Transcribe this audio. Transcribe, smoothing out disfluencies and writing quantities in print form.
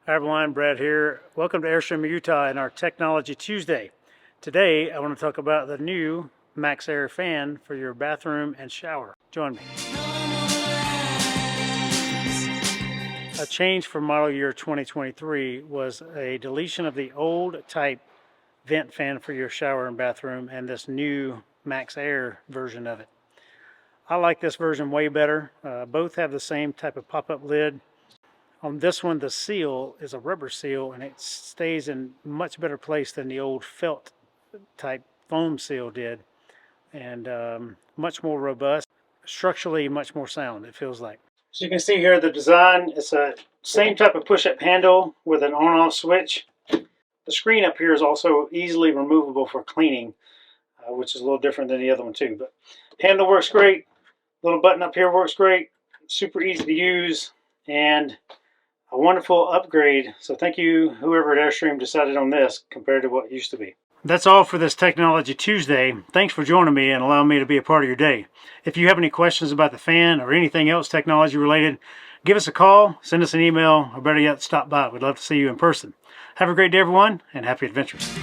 Hi everyone, Brad here. Welcome to Airstream, Utah and our Technology Tuesday. Today I want to talk about the new MAXXAIR fan for your bathroom and shower. Join me. A change for model year 2023 was a deletion of the old type vent fan for your shower and bathroom and this new MAXXAIR version of it. I like this version way better. Both have the same type of pop-up lid. On this one, the seal is a rubber seal and it stays in much better place than the old felt type foam seal did, and much more robust, structurally much more sound, it feels like. So you can see here the design, it's a same type of push-up handle with an on-off switch. The screen up here is also easily removable for cleaning, which is a little different than the other one too. But handle works great, little button up here works great, super easy to use, and a wonderful upgrade. So thank you, whoever at Airstream decided on this compared to what it used to be. That's all for this Technology Tuesday. Thanks for joining me and allowing me to be a part of your day. If you have any questions about the fan or anything else technology related, give us a call, send us an email, or better yet, stop by. We'd love to see you in person. Have a great day, everyone, and happy adventures.